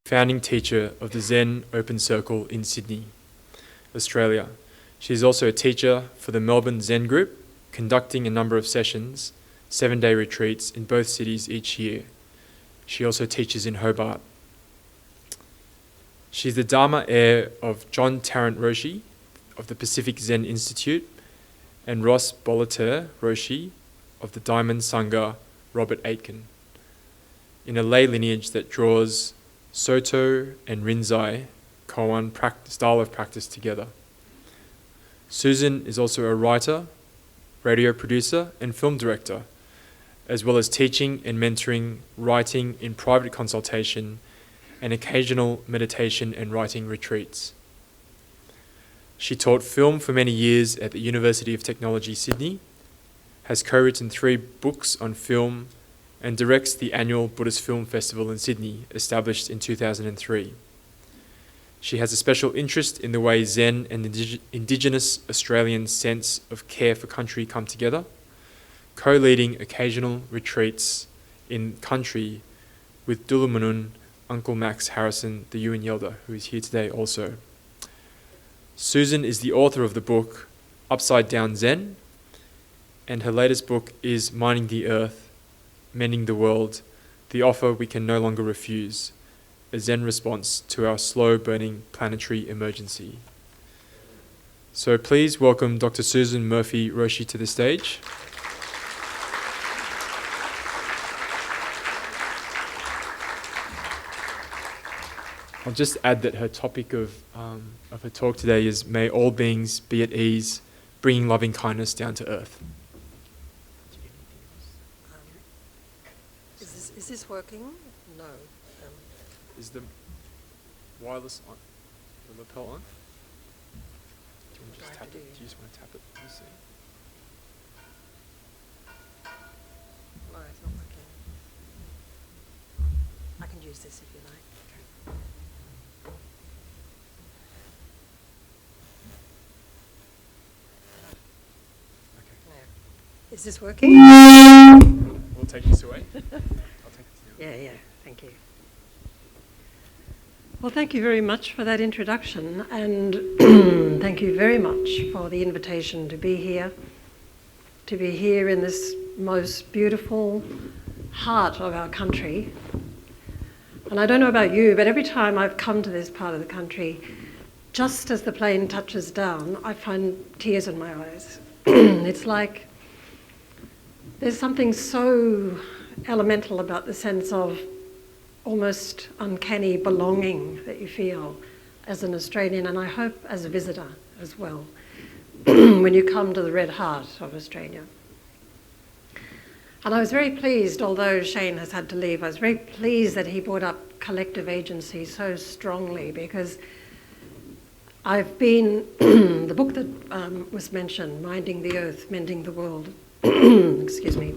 founding teacher of the Zen Open Circle in Sydney, Australia. She is also a teacher for the Melbourne Zen Group, conducting a number of sessions, 7-day retreats in both cities each year. She also teaches in Hobart. She is the Dharma heir of John Tarrant Roshi of the Pacific Zen Institute and Ross Bolater Roshi of the Diamond Sangha Robert Aitken, in a lay lineage that draws Soto and Rinzai koan style of practice together. Susan is also a writer, radio producer, and film director, as well as teaching and mentoring writing in private consultation and occasional meditation and writing retreats. She taught film for many years at the University of Technology, Sydney, has co-written 3 books on film, and directs the annual Buddhist Film Festival in Sydney, established in 2003. She has a special interest in the way Zen and Indigenous Australian sense of care for country come together, co-leading occasional retreats in country with Dulamunun Uncle Max Harrison, the Yuin Yelder, who is here today also. Susan is the author of the book Upside Down Zen, and her latest book is Mining the Earth, Mending the World, the Offer We Can No Longer Refuse, a Zen response to our slow-burning planetary emergency. So please welcome Dr. Susan Murphy Roshi to the stage. I'll just add that her topic of her talk today is May all beings be at ease, bringing loving kindness down to earth. Is this working? No. Is the wireless on? The lapel on? Do you want to just tap it? Do you just want to tap it? Let me see. No, it's not working. I can use this if you like. Is this working? We'll take this away. I'll take this now. Yeah, thank you. Well, thank you very much for that introduction, and thank you very much for the invitation to be here in this most beautiful heart of our country. And I don't know about you, but every time I've come to this part of the country, just as the plane touches down, I find tears in my eyes. It's like there's something so elemental about the sense of almost uncanny belonging that you feel as an Australian, and I hope as a visitor as well, when you come to the red heart of Australia. And I was very pleased, although Shane has had to leave, I was very pleased that he brought up collective agency so strongly, because I've been, the book that was mentioned, Minding the Earth, Mending the World, excuse me,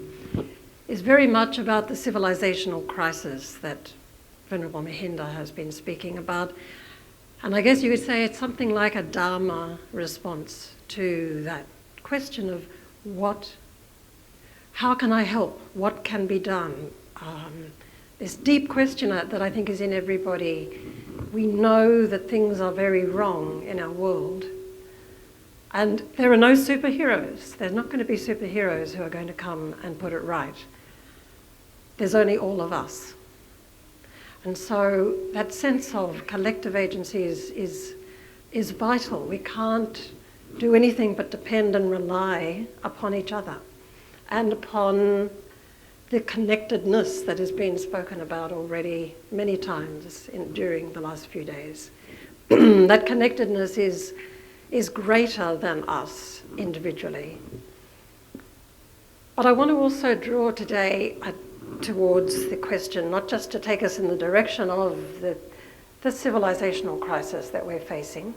is very much about the civilizational crisis that Venerable Mahinda has been speaking about. And I guess you could say it's something like a Dharma response to that question of how can I help? What can be done? This deep question that I think is in everybody. We know that things are very wrong in our world. And there are no superheroes. There's not going to be superheroes who are going to come and put it right. There's only all of us. And so that sense of collective agency is vital. We can't do anything but depend and rely upon each other and upon the connectedness that has been spoken about already many times during the last few days. That connectedness is greater than us individually. But I want to also draw today towards the question, not just to take us in the direction of the civilizational crisis that we're facing,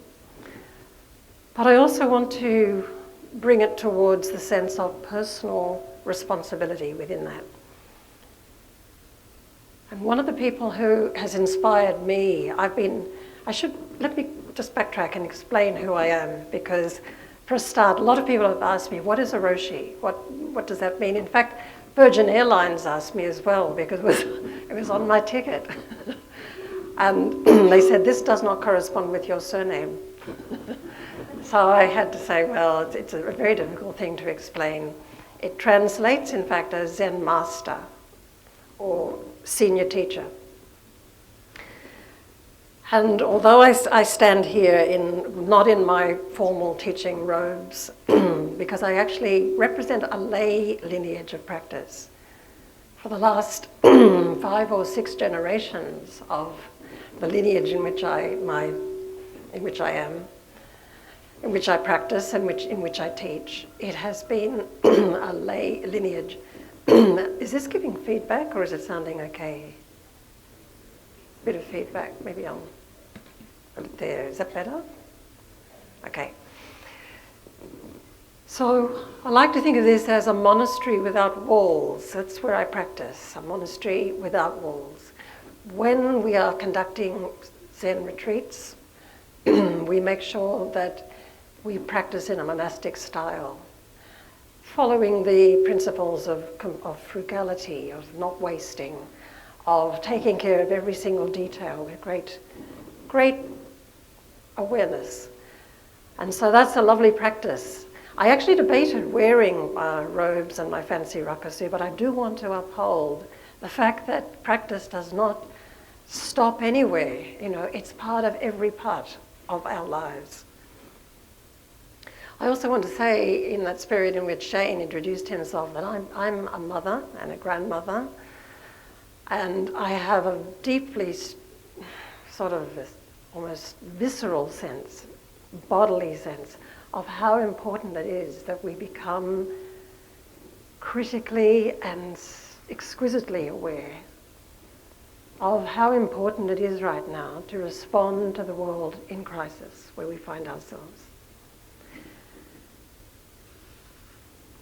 but I also want to bring it towards the sense of personal responsibility within that. And one of the people who has inspired me, let me just backtrack and explain who I am, because for a start, a lot of people have asked me, what is a Roshi? What does that mean? In fact, Virgin Airlines asked me as well, because it was on my ticket. And they said, this does not correspond with your surname. So I had to say, well, it's a very difficult thing to explain. It translates, in fact, as Zen master or senior teacher. And although I stand here not in my formal teaching robes, because I actually represent a lay lineage of practice. For the last 5 or 6 generations of the lineage in which I am, in which I practice, and in which I teach, it has been a lay lineage. Is this giving feedback, or is it sounding okay? Bit of feedback, maybe I'll put it there. Is that better? Okay. So I like to think of this as a monastery without walls. That's where I practice, a monastery without walls. When we are conducting Zen retreats, we make sure that we practice in a monastic style, following the principles of frugality, of not wasting, of taking care of every single detail with great awareness. And so that's a lovely practice. I actually debated wearing robes and my fancy rakusu, but I do want to uphold the fact that practice does not stop anywhere. You know, it's part of every part of our lives. I also want to say, in that spirit in which Shane introduced himself, that I'm a mother and a grandmother, and I have a deeply sort of almost visceral sense, bodily sense, of how important it is that we become critically and exquisitely aware of how important it is right now to respond to the world in crisis where we find ourselves.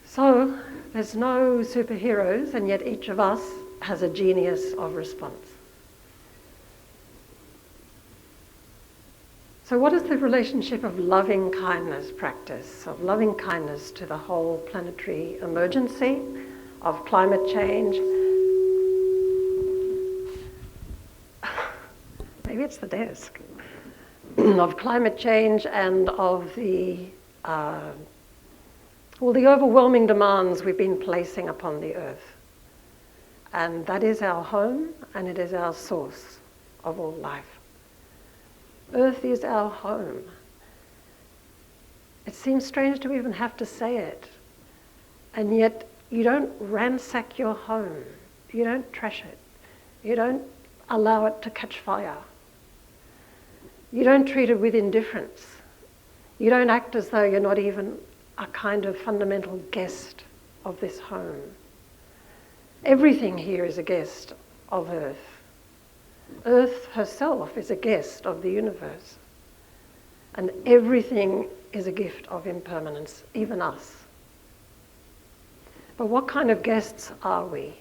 So there's no superheroes, and yet each of us has a genius of response. So what is the relationship of loving kindness practice, of loving kindness to the whole planetary emergency, of climate change? Maybe it's the desk. Of climate change and of the overwhelming demands we've been placing upon the earth. And that is our home, and it is our source of all life. Earth is our home. It seems strange to even have to say it, and yet you don't ransack your home. You don't trash it. You don't allow it to catch fire. You don't treat it with indifference. You don't act as though you're not even a kind of fundamental guest of this home. Everything here is a guest of Earth. Earth herself is a guest of the universe. And everything is a gift of impermanence, even us. But what kind of guests are we?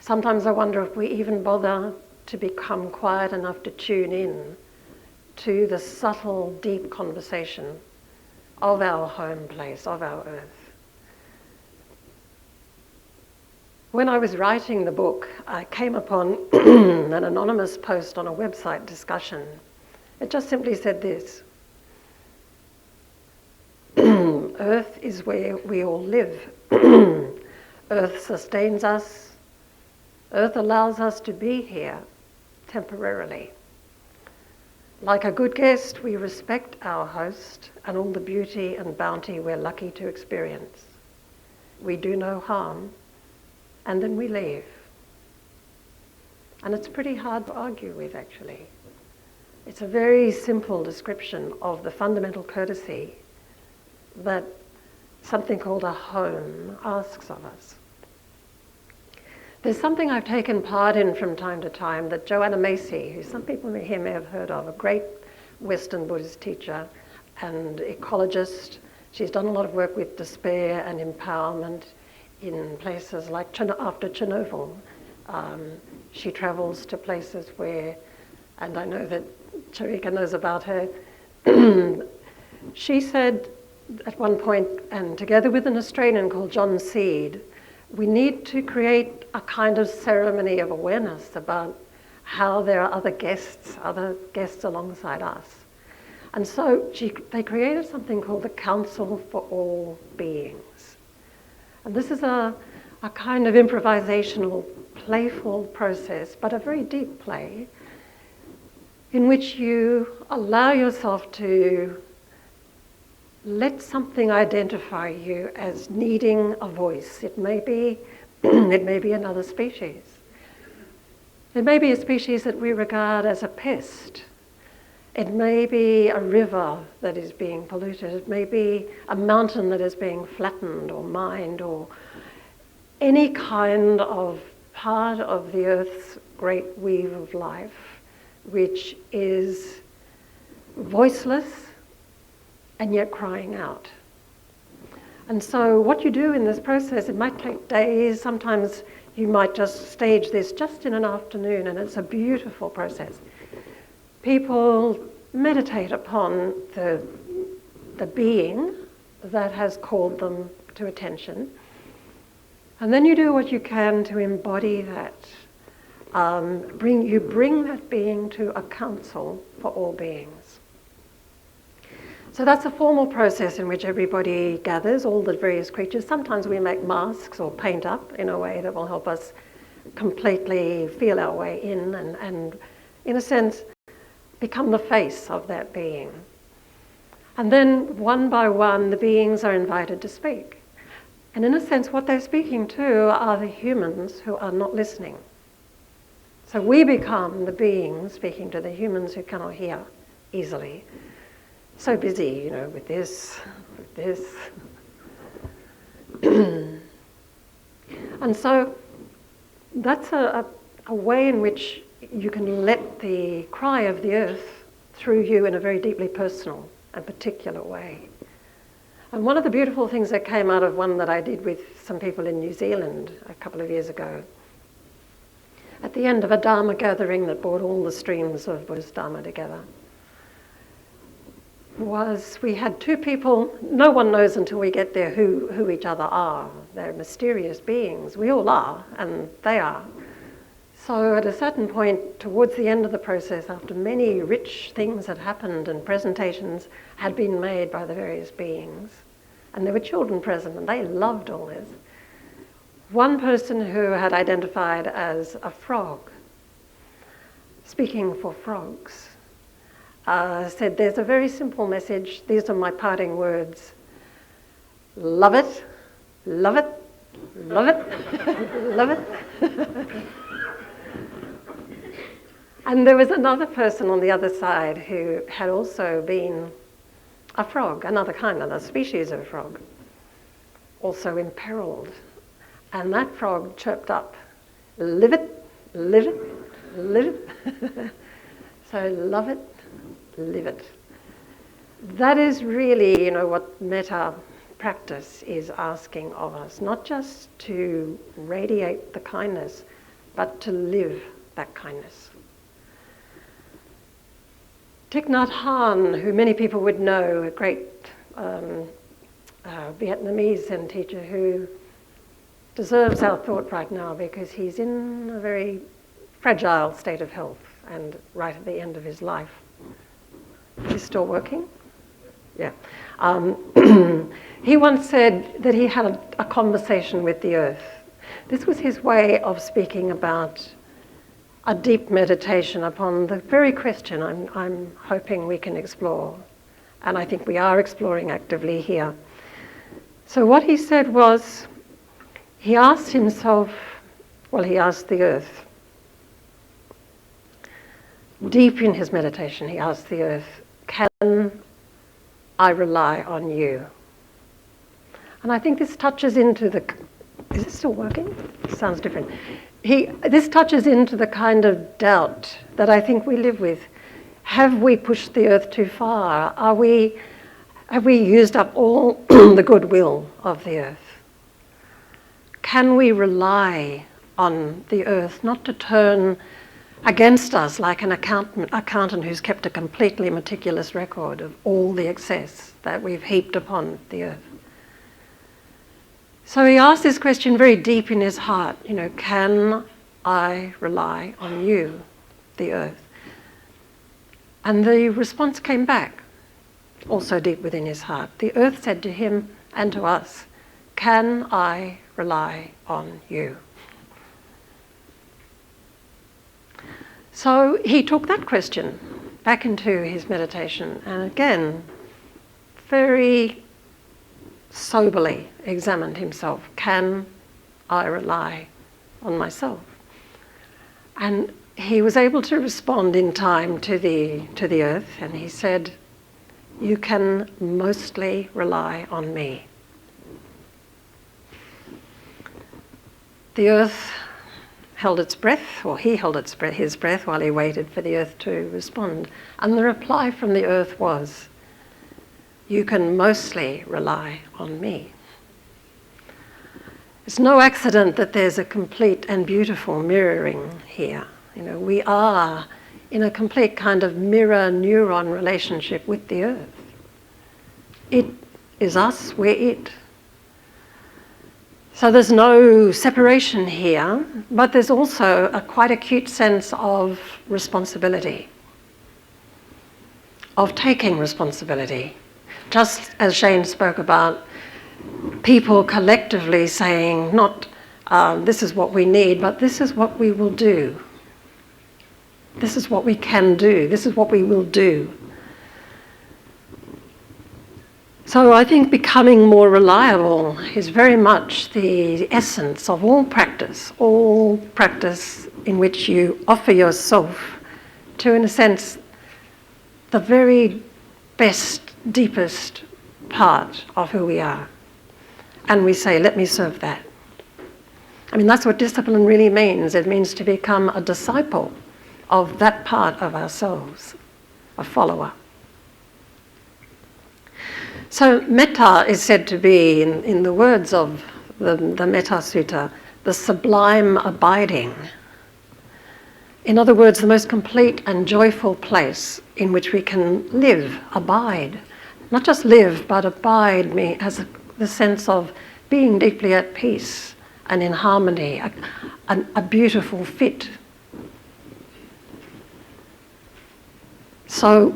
Sometimes I wonder if we even bother to become quiet enough to tune in to the subtle, deep conversation of our home place, of our earth. When I was writing the book, I came upon an anonymous post on a website discussion. It just simply said this: Earth is where we all live. Earth sustains us. Earth allows us to be here temporarily. Like a good guest, we respect our host and all the beauty and bounty we're lucky to experience. We do no harm, and then we leave. And it's pretty hard to argue with, actually. It's a very simple description of the fundamental courtesy that something called a home asks of us. There's something I've taken part in from time to time that Joanna Macy, who some people here may have heard of, a great Western Buddhist teacher and ecologist. She's done a lot of work with despair and empowerment in places like after Chernobyl. She travels to places where, and I know that Charika knows about her, she said at one point, and together with an Australian called John Seed, we need to create a kind of ceremony of awareness about how there are other guests alongside us. And so they created something called the Council for All Beings. And this is a kind of improvisational, playful process, but a very deep play, in which you allow yourself to let something identify you as needing a voice. It may be another species. It may be a species that we regard as a pest. It may be a river that is being polluted. It may be a mountain that is being flattened or mined, or any kind of part of the earth's great weave of life which is voiceless and yet crying out. And so what you do in this process, it might take days, sometimes you might just stage this just in an afternoon, and it's a beautiful process. People meditate upon the being that has called them to attention, and then you do what you can to embody that. Bring that being to a council for all beings. So that's a formal process in which everybody gathers, all the various creatures. Sometimes we make masks or paint up in a way that will help us completely feel our way in and in a sense, become the face of that being. And then one by one, the beings are invited to speak. And in a sense, what they're speaking to are the humans who are not listening. So we become the beings speaking to the humans who cannot hear easily. So busy, with this. And so that's a way in which you can let the cry of the earth through you in a very deeply personal and particular way. And one of the beautiful things that came out of one that I did with some people in New Zealand a couple of years ago, at the end of a Dharma gathering that brought all the streams of Buddhist Dharma together, was we had two people, no one knows until we get there who each other are. They're mysterious beings. We all are, and they are. So at a certain point, towards the end of the process, after many rich things had happened and presentations had been made by the various beings, and there were children present, and they loved all this, one person who had identified as a frog, speaking for frogs, said, there's a very simple message. These are my parting words. Love it, love it, love it, love it. And there was another person on the other side who had also been a frog, another species of frog, also imperiled. And that frog chirped up, live it, live it, live it. So love it, live it. That is really, what metta practice is asking of us, not just to radiate the kindness, but to live that kindness. Thich Nhat Hanh, who many people would know, a great Vietnamese Zen teacher who deserves our thought right now because he's in a very fragile state of health and right at the end of his life. Is he still working? Yeah. He once said that he had a conversation with the earth. This was his way of speaking about a deep meditation upon the very question I'm hoping we can explore. And I think we are exploring actively here. So what he said was, he asked himself, he asked the earth. Deep in his meditation, he asked the earth, can I rely on you? And I think this touches into is it still working? It sounds different. This touches into the kind of doubt that I think we live with. Have we pushed the earth too far? Have we used up all the goodwill of the earth? Can we rely on the earth not to turn against us like an accountant who's kept a completely meticulous record of all the excess that we've heaped upon the earth? So he asked this question very deep in his heart, can I rely on you? the earth. And the response came back, also deep within his heart. The earth said to him and to us, "Can I rely on you?" So he took that question back into his meditation and again, very soberly examined himself. Can I rely on myself? And he was able to respond in time to the earth, and he said, "You can mostly rely on me." The earth held its breath, or he held his breath while he waited for the earth to respond. And the reply from the earth was, "You can mostly rely on me." It's no accident that there's a complete and beautiful mirroring here. We are in a complete kind of mirror-neuron relationship with the earth. It is us, we're it. So there's no separation here, but there's also a quite acute sense of responsibility, of taking responsibility. Just as Shane spoke about people collectively saying, not this is what we need, but this is what we will do. This is what we can do. This is what we will do. So I think becoming more reliable is very much the essence of all practice in which you offer yourself to, in a sense, the very best, deepest part of who we are. And we say, let me serve that. I mean, that's what discipline really means. It means to become a disciple of that part of ourselves, a follower. So metta is said to be, in the words of the Metta Sutta, the sublime abiding. In other words, the most complete and joyful place in which we can live, abide. Not just live, but abide has the sense of being deeply at peace and in harmony, a beautiful fit. So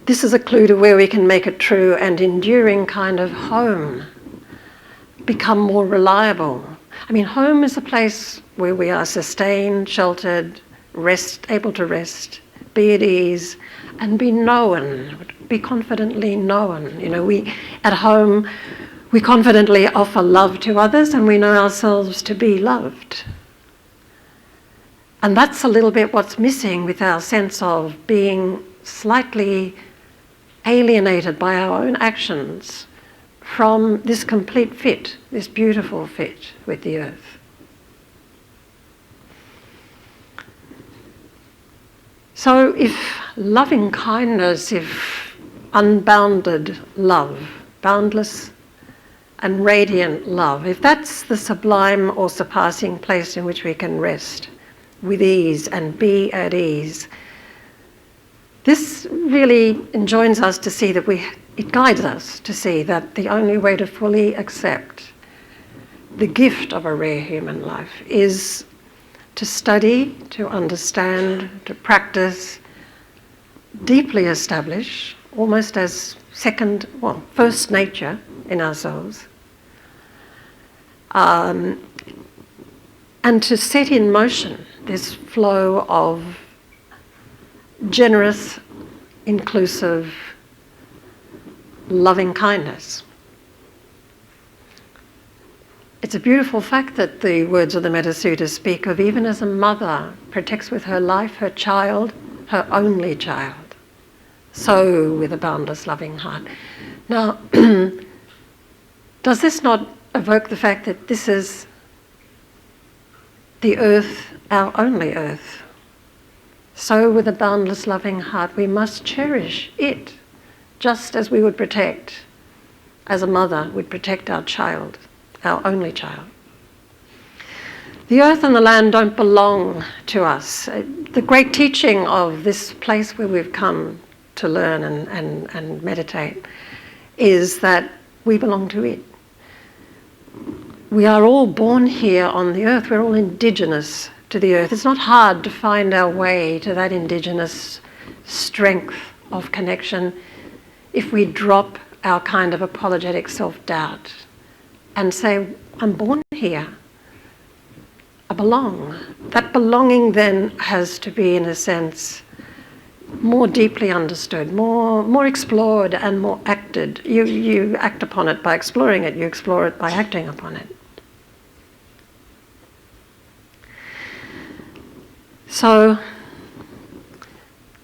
this is a clue to where we can make a true and enduring kind of home, become more reliable. I mean, home is a place where we are sustained, sheltered, able to rest, be at ease, and be known, be confidently known. At home, we confidently offer love to others and we know ourselves to be loved. And that's a little bit what's missing with our sense of being slightly alienated by our own actions from this complete fit, this beautiful fit with the earth. So if loving kindness, if unbounded love, boundless and radiant love, if that's the sublime or surpassing place in which we can rest with ease and be at ease, this really enjoins us to see that it guides us to see that the only way to fully accept the gift of a rare human life is to study, to understand, to practice, deeply establish, almost as first nature in ourselves, and to set in motion this flow of generous, inclusive, loving kindness. It's a beautiful fact that the words of the Metta Sutta speak of, even as a mother protects with her life her child, her only child, so with a boundless loving heart. Now, does this not evoke the fact that this is the earth, our only earth? So with a boundless loving heart, we must cherish it, just as we would protect, as a mother would protect our child, our only child. The earth and the land don't belong to us. The great teaching of this place where we've come to learn and meditate is that we belong to it. We are all born here on the earth. We're all indigenous to the earth. It's not hard to find our way to that indigenous strength of connection if we drop our kind of apologetic self-doubt and say, I'm born here. I belong. That belonging then has to be, in a sense, more deeply understood, more explored and more acted. You act upon it by exploring it, you explore it by acting upon it. So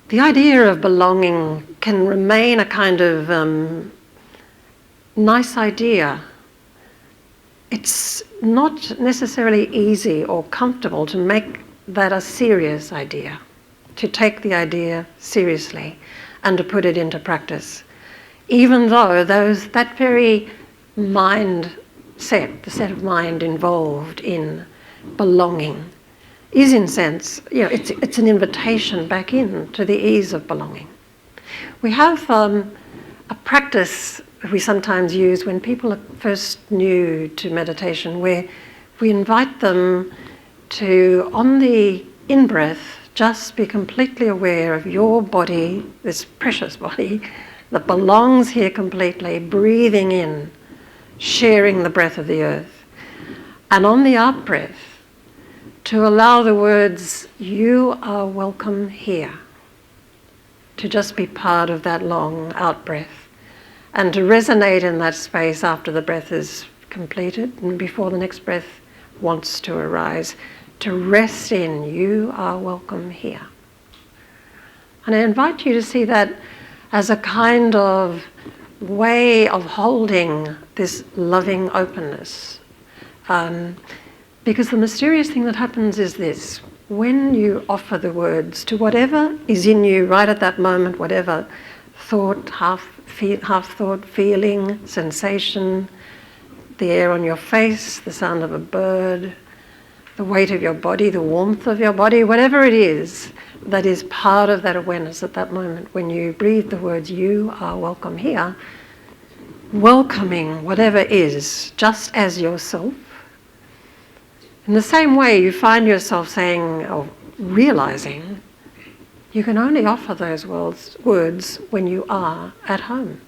the idea of belonging can remain a kind of nice idea. It's not necessarily easy or comfortable to make that a serious idea, to take the idea seriously and to put it into practice, even though that very mindset, the set of mind involved in belonging, is in sense, it's an invitation back in to the ease of belonging. We have a practice we sometimes use when people are first new to meditation, where we invite them to, on the in-breath, just be completely aware of your body, this precious body, that belongs here completely, breathing in, sharing the breath of the earth. And on the out-breath, to allow the words, you are welcome here, to just be part of that long out-breath, and to resonate in that space after the breath is completed and before the next breath wants to arise, to rest in, you are welcome here. And I invite you to see that as a kind of way of holding this loving openness. Because the mysterious thing that happens is this: when you offer the words to whatever is in you right at that moment, whatever thought, half thought, feeling, sensation, the air on your face, the sound of a bird, the weight of your body, the warmth of your body, whatever it is that is part of that awareness at that moment, when you breathe the words, you are welcome here, welcoming whatever is, just as yourself. In the same way, you find yourself saying or realizing you can only offer those words when you are at home.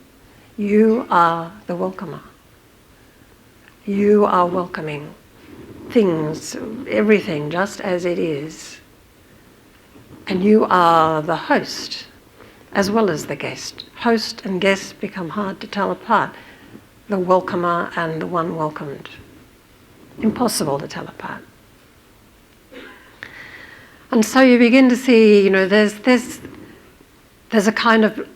You are the welcomer. You are welcoming things, everything, just as it is. And you are the host as well as the guest. Host and guest become hard to tell apart. The welcomer and the one welcomed. Impossible to tell apart. And so you begin to see, there's a kind of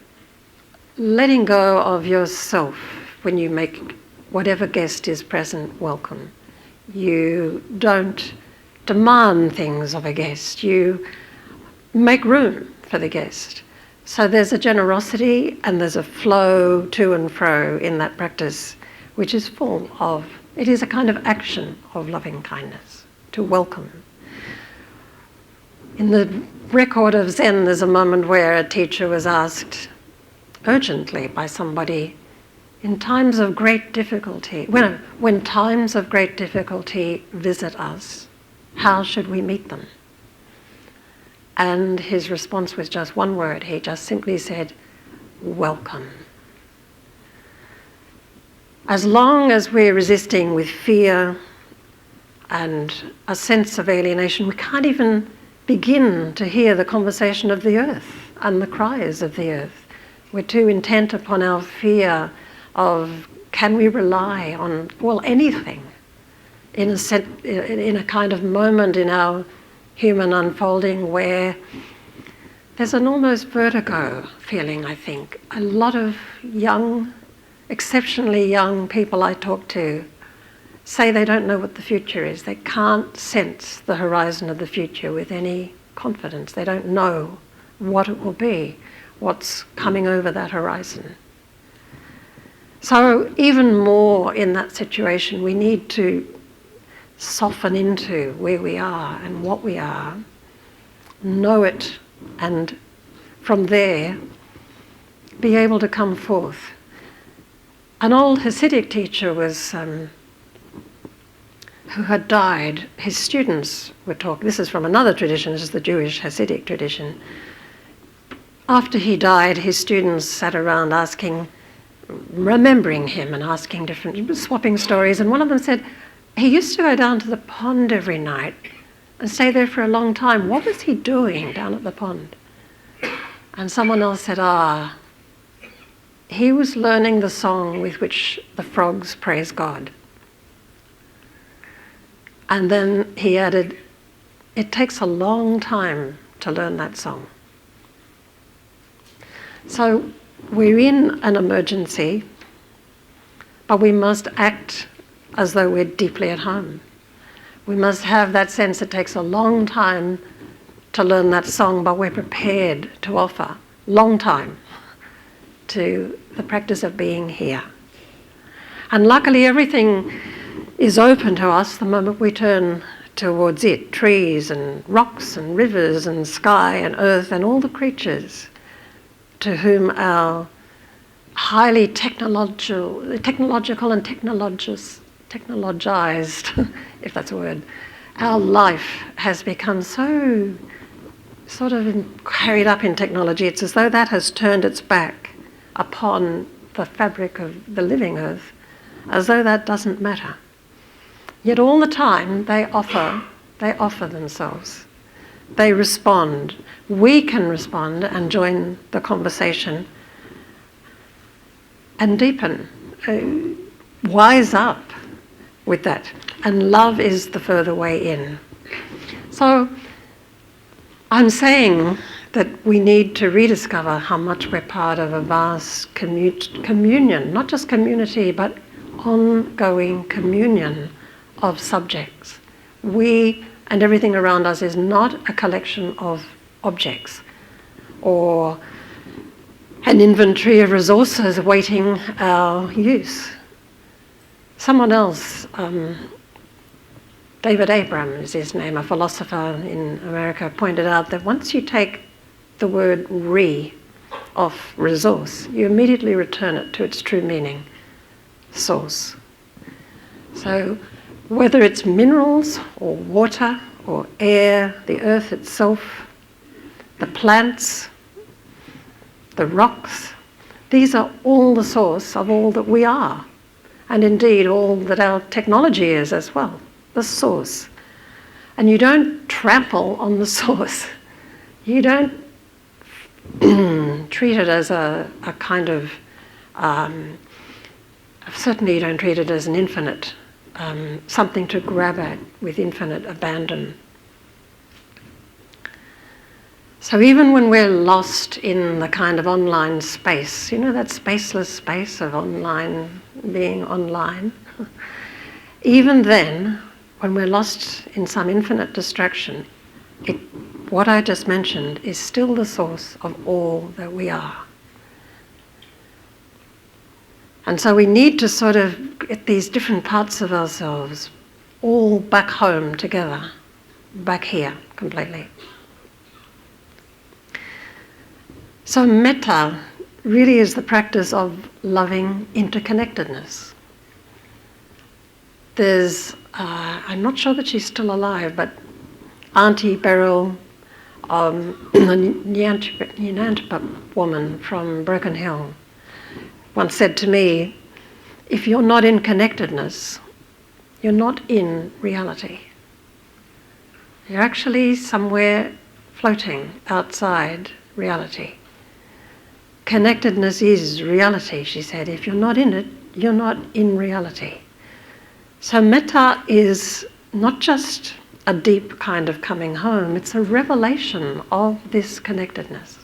letting go of yourself when you make whatever guest is present welcome. You don't demand things of a guest. You make room for the guest. So there's a generosity and there's a flow to and fro in that practice, which is full of, it is a kind of action of loving kindness, to welcome. In the record of Zen, there's a moment where a teacher was asked urgently by somebody, in times of great difficulty, when times of great difficulty visit us, how should we meet them? And his response was just one word. He just simply said, welcome. As long as we're resisting with fear and a sense of alienation, we can't even begin to hear the conversation of the earth and the cries of the earth. We're too intent upon our fear of, can we rely on, anything, in a kind of moment in our human unfolding where there's an almost vertigo feeling, I think. A lot of young, exceptionally young people I talk to say they don't know what the future is. They can't sense the horizon of the future with any confidence. They don't know what it will be, what's coming over that horizon. So even more in that situation, we need to soften into where we are and what we are, know it, and from there be able to come forth. An old Hasidic teacher was who had died, his students were talking. This is from another tradition, this is the Jewish Hasidic tradition. After he died, his students sat around remembering him and asking swapping stories. And one of them said, he used to go down to the pond every night and stay there for a long time. What was he doing down at the pond? And someone else said, he was learning the song with which the frogs praise God. And then he added, it takes a long time to learn that song. So we're in an emergency, but we must act as though we're deeply at home. We must have that sense it takes a long time to learn that song, but we're prepared to offer long time to the practice of being here. And luckily everything is open to us the moment we turn towards it. Trees and rocks and rivers and sky and earth and all the creatures to whom our highly technological and technologized, if that's a word, our life has become so sort of carried up in technology. It's as though that has turned its back upon the fabric of the living earth, as though that doesn't matter. Yet all the time they offer themselves. They respond. We can respond and join the conversation and deepen, wise up with that. And love is the further way in. So I'm saying that we need to rediscover how much we're part of a vast communion, not just community, but ongoing communion of subjects. We and everything around us is not a collection of objects or an inventory of resources awaiting our use. Someone else, David Abram is his name, a philosopher in America, pointed out that once you take the word off resource, you immediately return it to its true meaning, source. So whether it's minerals or water or air, the earth itself, the plants, the rocks, these are all the source of all that we are, and indeed all that our technology is as well, the source. And you don't trample on the source. You don't treat it as a kind of, certainly you don't treat it as an infinite, something to grab at with infinite abandon. So even when we're lost in the kind of online space, you know, that spaceless space of online, being online, even then, when we're lost in some infinite distraction, what I just mentioned is still the source of all that we are. And so we need to sort of get these different parts of ourselves all back home together, back here completely. So metta really is the practice of loving interconnectedness. There's, I'm not sure that she's still alive, but Auntie Beryl, a Nyantipa woman from Broken Hill, once said to me, if you're not in connectedness, you're not in reality. You're actually somewhere floating outside reality. Connectedness is reality, she said. If you're not in it, you're not in reality. So metta is not just a deep kind of coming home, it's a revelation of this connectedness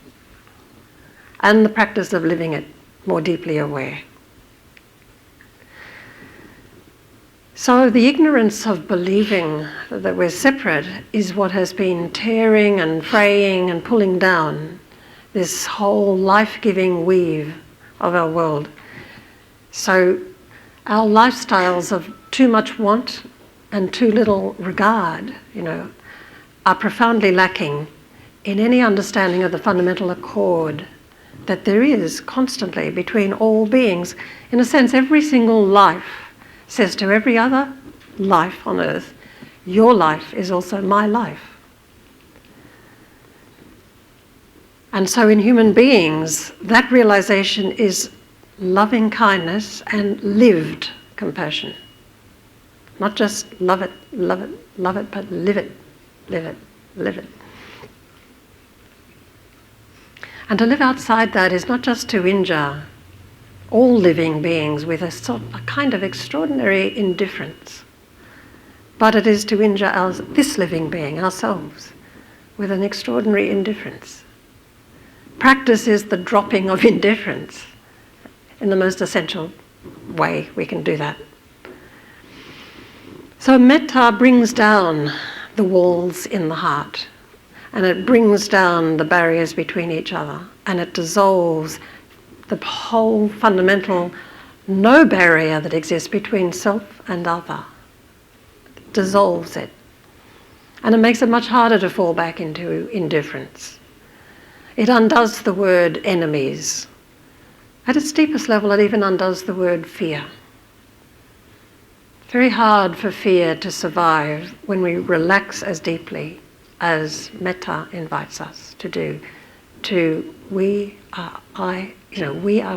and the practice of living it more deeply aware. So the ignorance of believing that we're separate is what has been tearing and fraying and pulling down this whole life-giving weave of our world. So our lifestyles of too much want and too little regard, are profoundly lacking in any understanding of the fundamental accord that there is constantly between all beings. In a sense, every single life says to every other, life on earth, your life is also my life. And so in human beings, that realization is loving kindness and lived compassion. Not just love it, love it, love it, but live it, live it, live it. And to live outside that is not just to injure all living beings with a kind of extraordinary indifference, but it is to injure this living being, ourselves, with an extraordinary indifference. Practice is the dropping of indifference in the most essential way we can do that. So metta brings down the walls in the heart, and it brings down the barriers between each other, and it dissolves the whole fundamental no barrier that exists between self and other. It dissolves it. And it makes it much harder to fall back into indifference. It undoes the word enemies. At its deepest level, it even undoes the word fear. Very hard for fear to survive when we relax as deeply as metta invites us to do. We are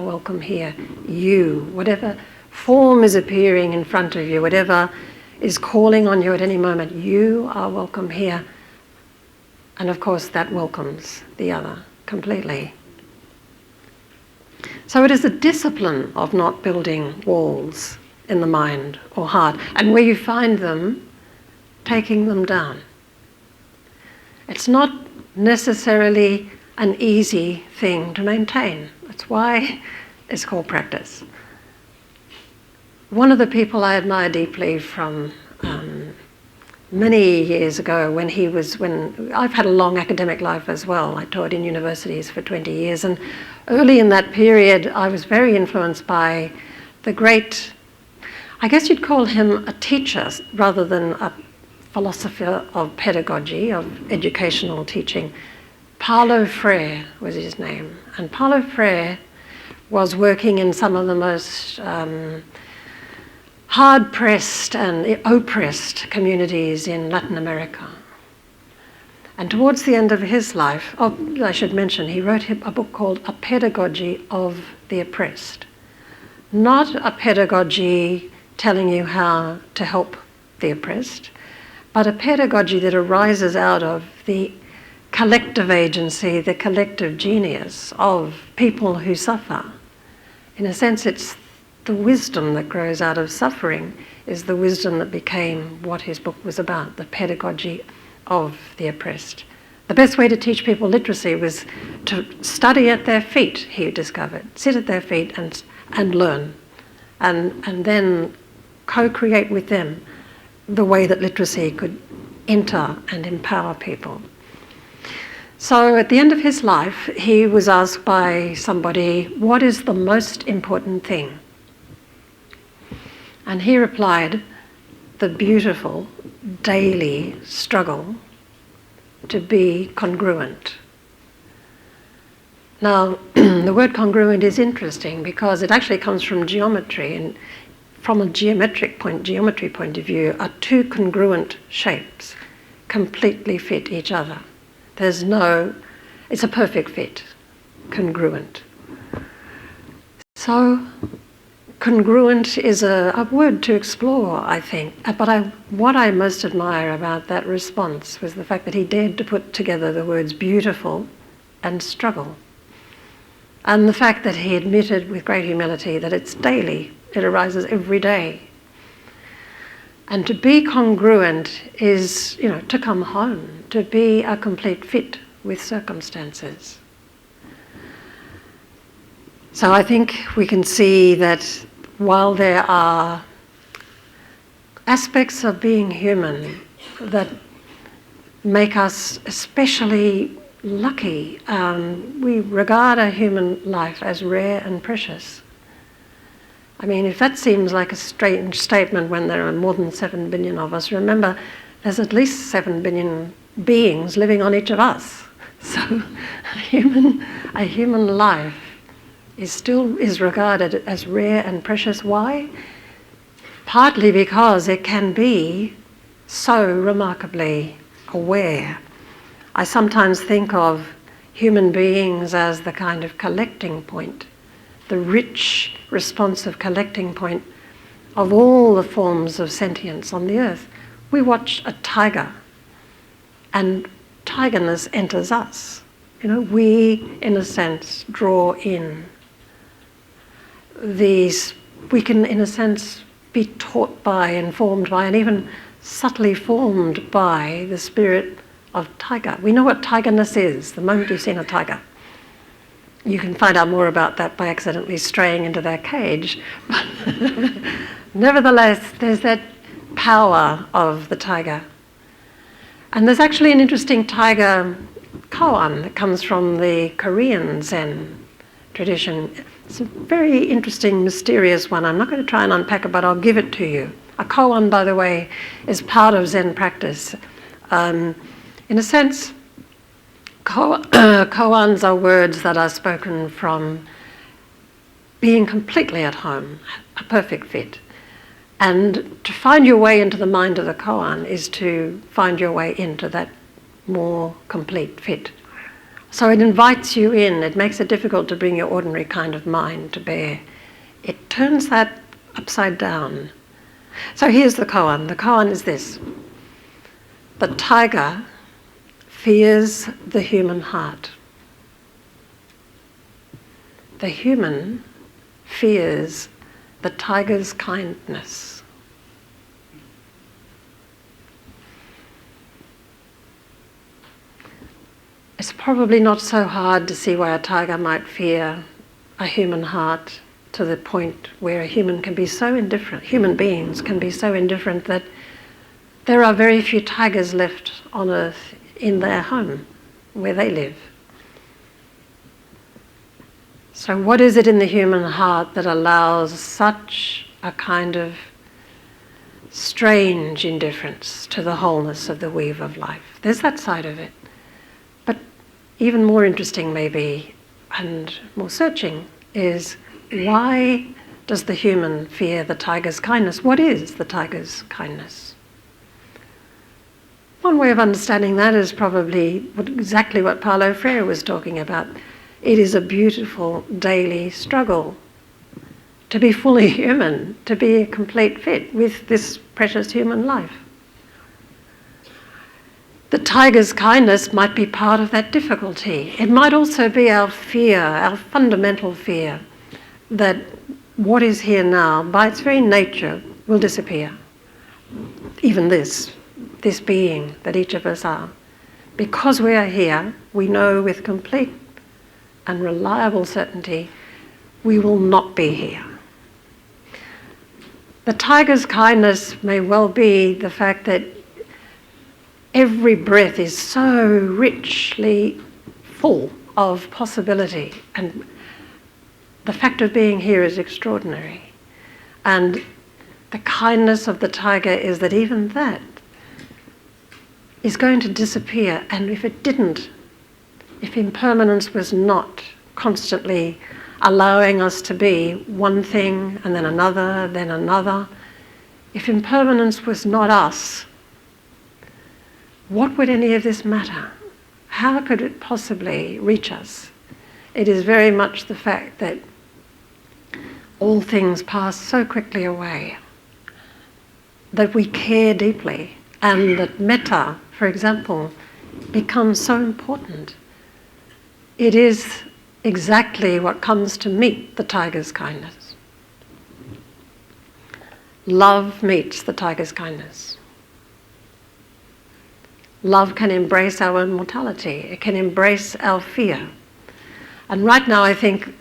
welcome here. You, whatever form is appearing in front of you, whatever is calling on you at any moment, you are welcome here. And of course that welcomes the other completely. So it is a discipline of not building walls in the mind or heart, and where you find them, taking them down. It's not necessarily an easy thing to maintain. That's why it's called practice. One of the people I admire deeply from many years ago when I've had a long academic life as well. I taught in universities for 20 years, and early in that period I was very influenced by the great, I guess you'd call him a teacher rather than a philosopher of pedagogy, of educational teaching. Paulo Freire was his name, and Paulo Freire was working in some of the most hard-pressed and oppressed communities in Latin America. And towards the end of his life, I should mention, he wrote a book called A Pedagogy of the Oppressed. Not a pedagogy telling you how to help the oppressed, but a pedagogy that arises out of the collective agency, the collective genius of people who suffer. In a sense, it's the wisdom that grows out of suffering is the wisdom that became what his book was about, the pedagogy of the oppressed. The best way to teach people literacy was to study at their feet, he discovered. Sit at their feet and learn, and then co-create with them the way that literacy could enter and empower people. So at the end of his life, he was asked by somebody, what is the most important thing? And he replied, the beautiful daily struggle to be congruent. Now, the word congruent is interesting because it actually comes from geometry, and from a geometry point of view, are two congruent shapes completely fit each other. It's a perfect fit, congruent. So, congruent is a word to explore, I think. But what I most admire about that response was the fact that he dared to put together the words beautiful and struggle. And the fact that he admitted with great humility that it's daily, it arises every day. And to be congruent is, to come home, to be a complete fit with circumstances. So I think we can see that while there are aspects of being human that make us especially lucky, we regard a human life as rare and precious. I mean, if that seems like a strange statement when there are more than 7 billion of us, remember there's at least 7 billion beings living on each of us. So a human life is regarded as rare and precious. Why? partly because it can be so remarkably aware. I sometimes think of human beings as the kind of collecting point, the rich, responsive collecting point of all the forms of sentience on the earth. We watch a tiger, and tigerness enters us. We, in a sense, draw in these. We can, in a sense, be taught by, informed by, and even subtly formed by the spirit of tiger. We know what tigerness is the moment you've seen a tiger. You can find out more about that by accidentally straying into their cage. But nevertheless, there's that power of the tiger. And there's actually an interesting tiger koan that comes from the Korean Zen tradition. It's a very interesting, mysterious one. I'm not going to try and unpack it, but I'll give it to you. A koan, by the way, is part of Zen practice. In a sense, koans are words that are spoken from being completely at home, a perfect fit. And to find your way into the mind of the koan is to find your way into that more complete fit. So it invites you in. It makes it difficult to bring your ordinary kind of mind to bear. It turns that upside down. So here's the koan. The koan is this: the tiger fears the human heart. The human fears the tiger's kindness. It's probably not so hard to see why a tiger might fear a human heart, to the point where a human can be so indifferent, human beings can be so indifferent that there are very few tigers left on earth in their home, where they live. So what is it in the human heart that allows such a kind of strange indifference to the wholeness of the weave of life? There's that side of it. But even more interesting maybe, and more searching, is why does the human fear the tiger's kindness? What is the tiger's kindness? One way of understanding that is probably exactly what Paulo Freire was talking about. It is a beautiful daily struggle to be fully human, to be a complete fit with this precious human life. The tiger's kindness might be part of that difficulty. It might also be our fear, our fundamental fear, that what is here now, by its very nature, will disappear. Even this being that each of us are. Because we are here, we know with complete and reliable certainty we will not be here. The tiger's kindness may well be the fact that every breath is so richly full of possibility, and the fact of being here is extraordinary. And the kindness of the tiger is that even that is going to disappear, and if it didn't, if impermanence was not constantly allowing us to be one thing and then another, if impermanence was not us, what would any of this matter? How could it possibly reach us? It is very much the fact that all things pass so quickly away, that we care deeply, and that metta, for example, becomes so important. It is exactly what comes to meet the tiger's kindness. Love meets the tiger's kindness. Love can embrace our own mortality. It can embrace our fear. And right now I think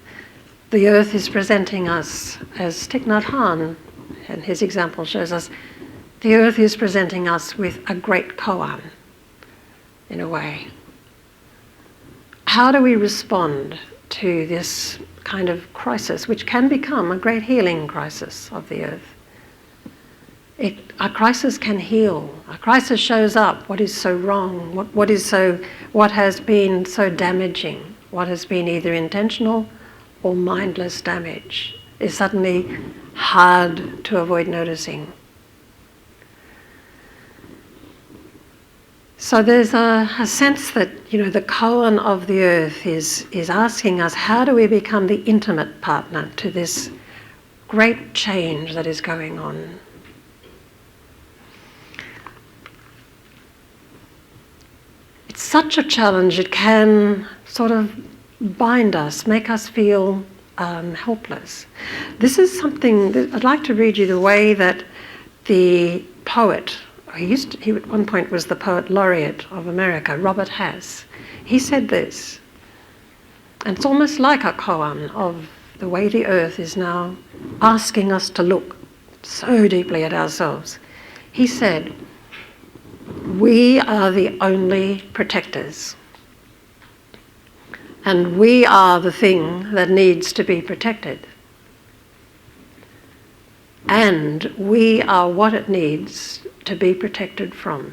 the earth is presenting us, as Thich Nhat Hanh and his example shows us, the earth is presenting us with a great koan, in a way. How do we respond to this kind of crisis, which can become a great healing crisis of the earth? A crisis can heal. A crisis shows up what is so wrong, what has been so damaging, what has been either intentional or mindless damage is suddenly hard to avoid noticing. So there's a sense that, the koan of the earth is asking us, how do we become the intimate partner to this great change that is going on? It's such a challenge, it can sort of bind us, make us feel helpless. This is something that I'd like to read you the way that the poet, he at one point was the poet laureate of America, Robert Hass. He said this, and it's almost like a koan of the way the earth is now asking us to look so deeply at ourselves. He said, "We are the only protectors, and we are the thing that needs to be protected. And we are what it needs to be protected from."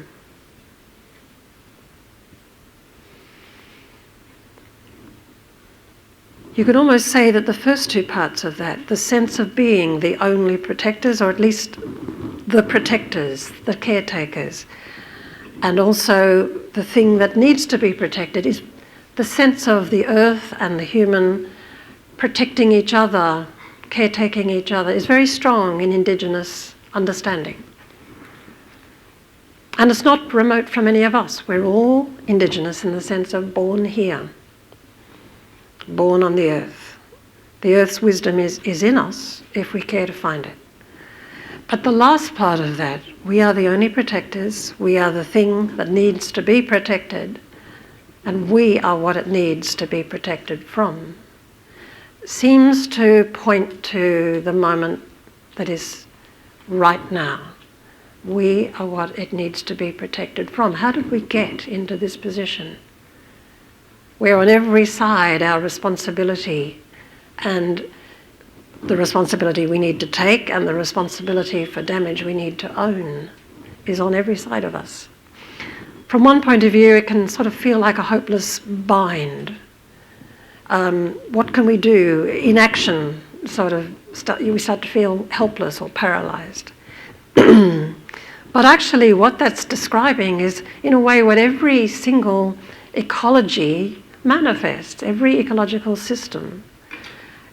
You could almost say that the first two parts of that, the sense of being the only protectors, or at least the protectors, the caretakers, and also the thing that needs to be protected, is the sense of the earth and the human protecting each other, caretaking each other, is very strong in Indigenous understanding. And it's not remote from any of us. We're all Indigenous in the sense of born here, born on the earth. The earth's wisdom is in us if we care to find it. But the last part of that, we are the only protectors, we are the thing that needs to be protected, and we are what it needs to be protected from, seems to point to the moment that is right now. We are what it needs to be protected from. How did we get into this position where on every side our responsibility, and the responsibility we need to take and the responsibility for damage we need to own is on every side of us? From one point of view, it can sort of feel like a hopeless bind. What can we do? Inaction, we start to feel helpless or paralysed. But actually what that's describing is, in a way, what every single ecology manifests. Every ecological system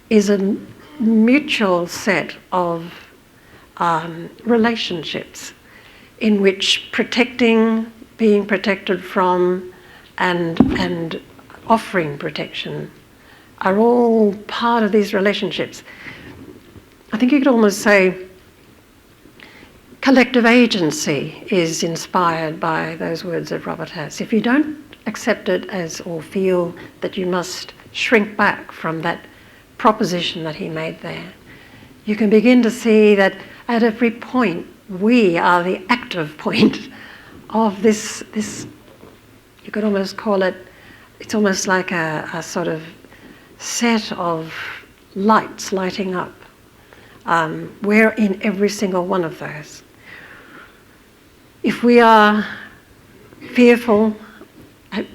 is a mutual set of relationships in which protecting, being protected from, and offering protection are all part of these relationships. I think you could almost say collective agency is inspired by those words of Robert Hass. If you don't accept it as, or feel that you must shrink back from that proposition that he made there, you can begin to see that at every point we are the active point of this you could almost call it, it's almost like a sort of set of lights lighting up. We're in every single one of those. If we are fearful,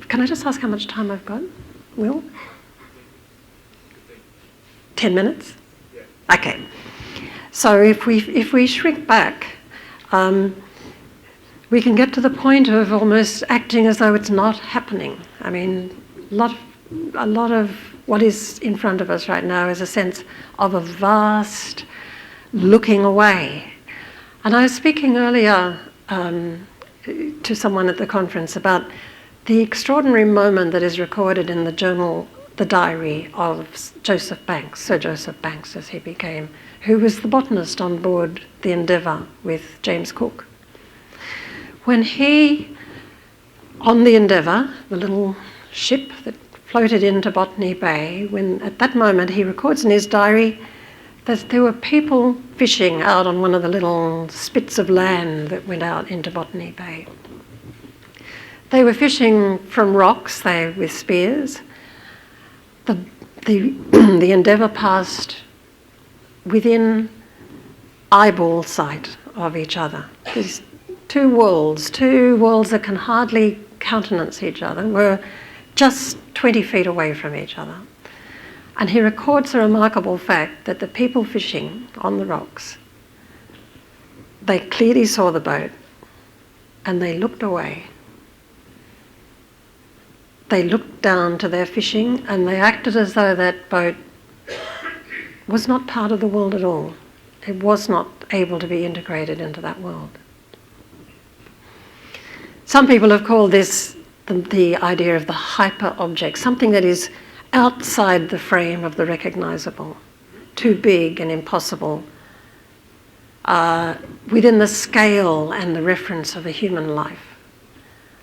can I just ask how much time I've got, Will? 10 minutes? Yeah. Okay. So if we shrink back, we can get to the point of almost acting as though it's not happening. I mean, a lot of what is in front of us right now is a sense of a vast looking away. And I was speaking earlier to someone at the conference about the extraordinary moment that is recorded in the journal, the diary of Joseph Banks, Sir Joseph Banks as he became, who was the botanist on board the Endeavour with James Cook. When he, on the Endeavour, the little ship that floated into Botany Bay, when at that moment he records in his diary that there were people fishing out on one of the little spits of land that went out into Botany Bay. They were fishing from rocks, with spears. The Endeavour passed within eyeball sight of each other. These two worlds that can hardly countenance each other, were just 20 feet away from each other. And he records the remarkable fact that the people fishing on the rocks, they clearly saw the boat and they looked away. They looked down to their fishing and they acted as though that boat was not part of the world at all. It was not able to be integrated into that world. Some people have called this the idea of the hyper-object, something that is outside the frame of the recognizable, too big and impossible, within the scale and the reference of a human life.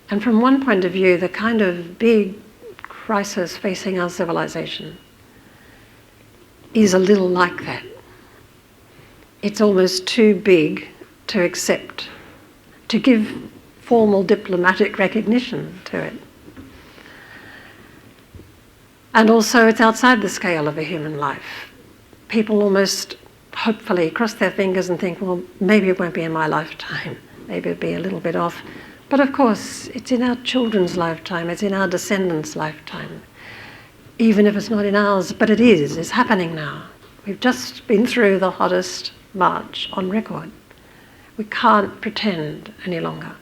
And from one point of view, the kind of big crisis facing our civilization is a little like that. It's almost too big to accept, to give formal diplomatic recognition to it. And also it's outside the scale of a human life. People almost hopefully cross their fingers and think, well, maybe it won't be in my lifetime. Maybe it'll be a little bit off. But of course, it's in our children's lifetime, it's in our descendants' lifetime. Even if it's not in ours, but it is, it's happening now. We've just been through the hottest March on record. We can't pretend any longer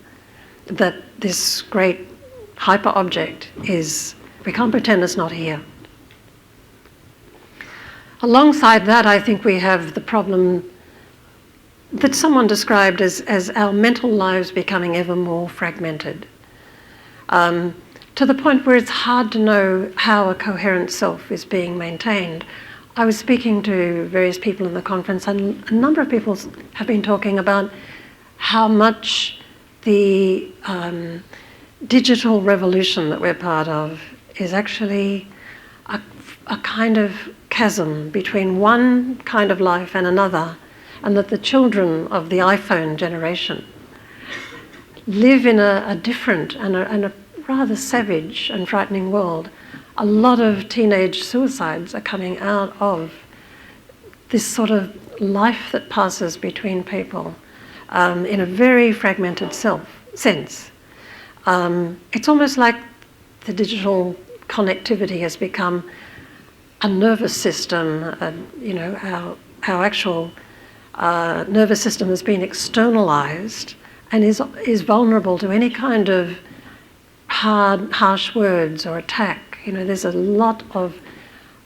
that this great hyper-object is, we can't pretend it's not here. Alongside that, I think we have the problem that someone described as our mental lives becoming ever more fragmented, to the point where it's hard to know how a coherent self is being maintained. I was speaking to various people in the conference, and a number of people have been talking about how much the digital revolution that we're part of is actually a kind of chasm between one kind of life and another, and that the children of the iPhone generation live in a different and a rather savage and frightening world. A lot of teenage suicides are coming out of this sort of life that passes between people in a very fragmented sense. It's almost like the digital connectivity has become a nervous system. Our actual nervous system has been externalized and is vulnerable to any kind of harsh words or attack. There's a lot of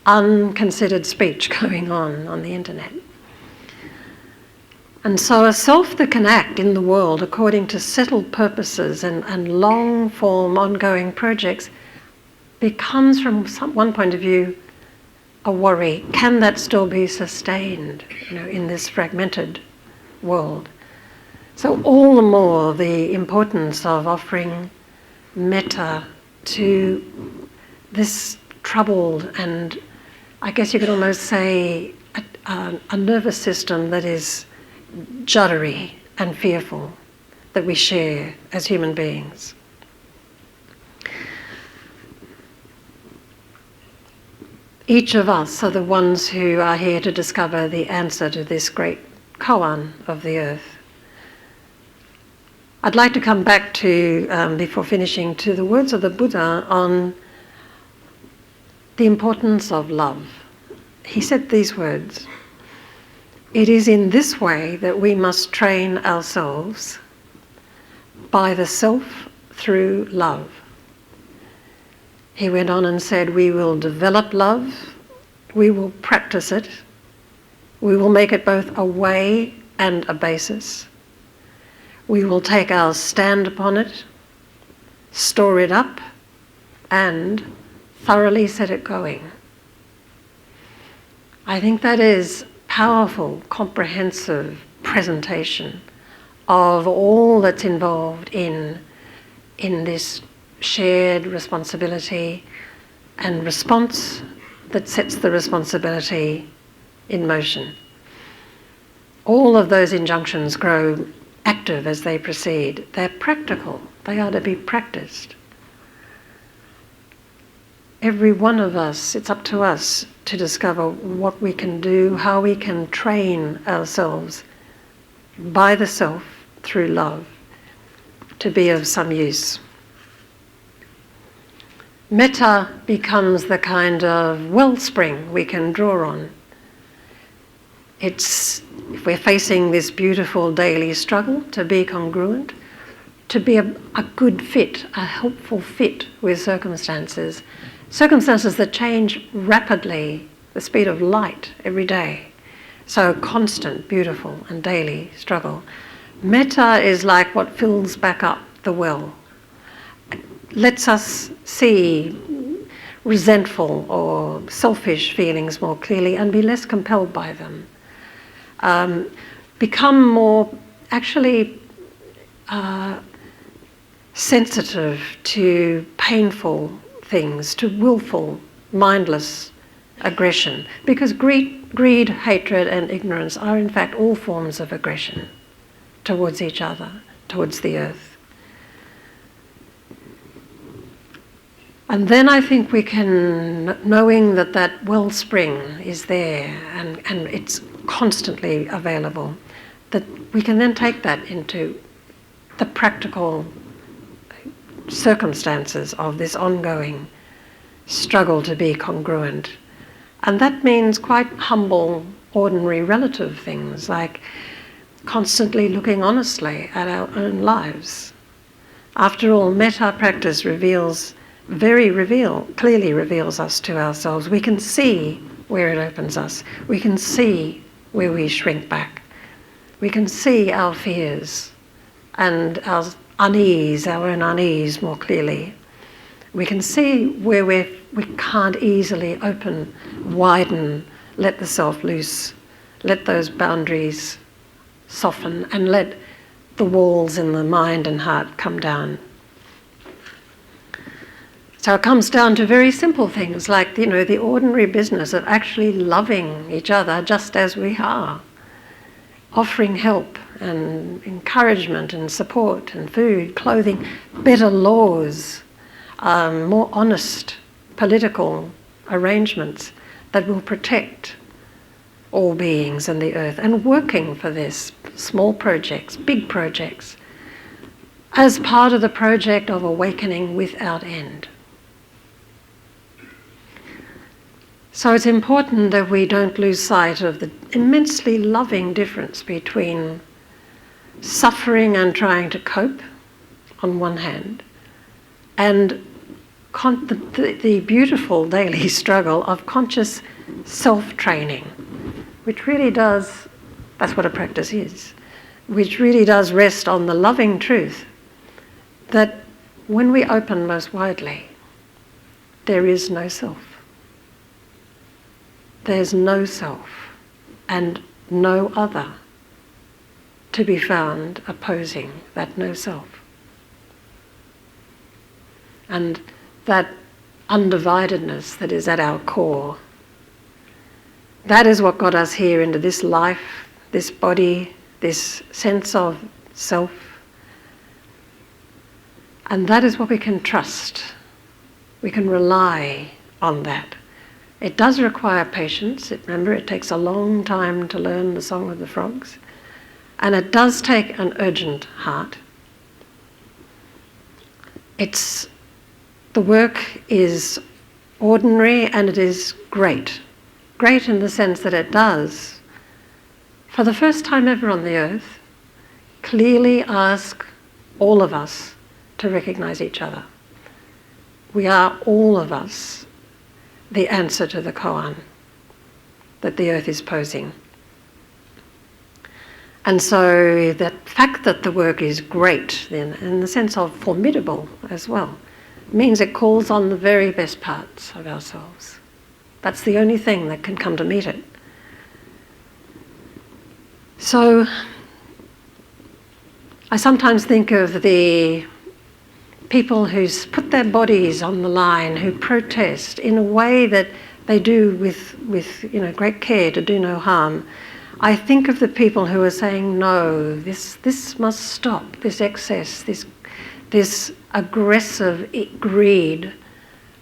unconsidered speech going on the internet. And so a self that can act in the world according to settled purposes and long-form ongoing projects becomes, from one point of view, a worry. Can that still be sustained, in this fragmented world? So all the more the importance of offering metta to this troubled and, I guess you could almost say, a nervous system that is juddery and fearful, that we share as human beings. Each of us are the ones who are here to discover the answer to this great koan of the earth. I'd like to come back to, before finishing, to the words of the Buddha on the importance of love. He said these words: "It is in this way that we must train ourselves, by the self through love." He went on and said, we will develop love, we will practice it, we will make it both a way and a basis. We will take our stand upon it, store it up, and thoroughly set it going. I think that is powerful, comprehensive presentation of all that's involved in this shared responsibility and response that sets the responsibility in motion. All of those injunctions grow active as they proceed. They're practical. They are to be practiced. Every one of us, it's up to us to discover what we can do, how we can train ourselves by the self through love to be of some use. Metta becomes the kind of wellspring we can draw on. If we're facing this beautiful daily struggle to be congruent, to be a good fit, a helpful fit with circumstances that change rapidly, the speed of light every day. So constant, beautiful and daily struggle. Metta is like what fills back up the well. Lets us see resentful or selfish feelings more clearly and be less compelled by them. Become more actually sensitive to painful things, to willful, mindless aggression. Because greed, hatred and ignorance are in fact all forms of aggression towards each other, towards the earth. And then I think we can, knowing that that wellspring is there and it's constantly available, that we can then take that into the practical circumstances of this ongoing struggle to be congruent. And that means quite humble, ordinary, relative things, like constantly looking honestly at our own lives. After all, metta practice clearly reveals us to ourselves. We can see where it opens us. We can see where we shrink back. We can see our fears and our own unease more clearly. We can see where we can't easily open, widen, let the self loose, let those boundaries soften, and let the walls in the mind and heart come down. So it comes down to very simple things like, the ordinary business of actually loving each other just as we are, offering help and encouragement and support and food, clothing, better laws, more honest political arrangements that will protect all beings and the earth, and working for this, small projects, big projects, as part of the project of awakening without end. So it's important that we don't lose sight of the immensely loving difference between suffering and trying to cope on one hand, and the beautiful daily struggle of conscious self-training, which really does, that's what a practice is, which really does rest on the loving truth that when we open most widely, there is no self. There's no self and no other to be found opposing that no self. And that undividedness that is at our core, that is what got us here into this life, this body, this sense of self. And that is what we can trust. We can rely on that. It does require patience. Remember, it takes a long time to learn the Song of the Frogs. And it does take an urgent heart. The work is ordinary and it is great. Great in the sense that it does, for the first time ever on the earth, clearly ask all of us to recognize each other. We are all of us the answer to the koan that the earth is posing. And so the fact that the work is great, then, in the sense of formidable as well, means it calls on the very best parts of ourselves. That's the only thing that can come to meet it. So I sometimes think of the people who put their bodies on the line, who protest in a way that they do with great care to do no harm. I think of the people who are saying, no, this must stop, this excess, this aggressive greed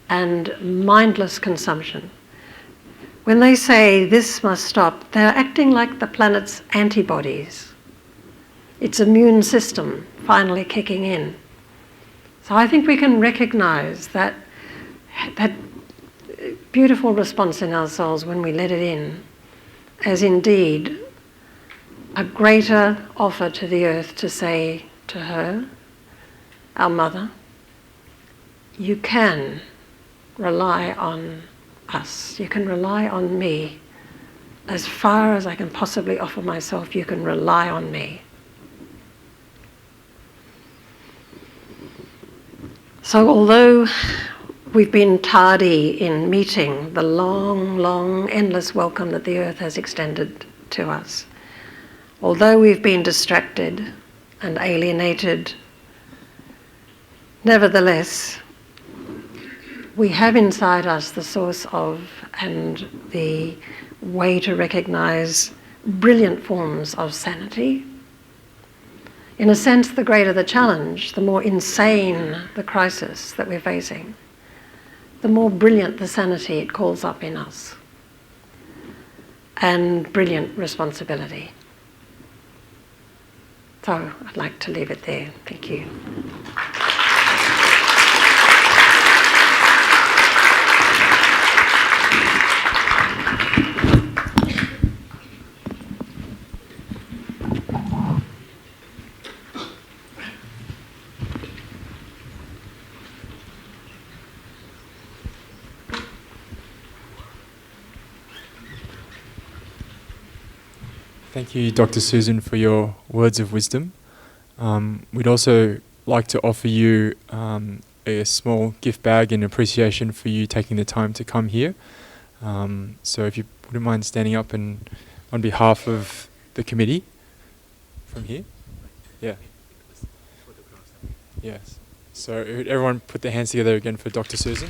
and mindless consumption. When they say this must stop, they're acting like the planet's antibodies. Its immune system finally kicking in. So I think we can recognize that that beautiful response in our souls when we let it in, as indeed a greater offer to the earth to say to her, our mother, you can rely on us, you can rely on me. As far as I can possibly offer myself, you can rely on me. So although we've been tardy in meeting the long, long, endless welcome that the earth has extended to us, although we've been distracted and alienated, nevertheless, we have inside us the source of and the way to recognize brilliant forms of sanity. In a sense, the greater the challenge, the more insane the crisis that we're facing, the more brilliant the sanity it calls up in us, and brilliant responsibility. So I'd like to leave it there. Thank you. Thank you, Dr. Susan, for your words of wisdom. We'd also like to offer you a small gift bag in appreciation for you taking the time to come here. So if you wouldn't mind standing up and on behalf of the committee from here. Yeah. Yes. So everyone put their hands together again for Dr. Susan.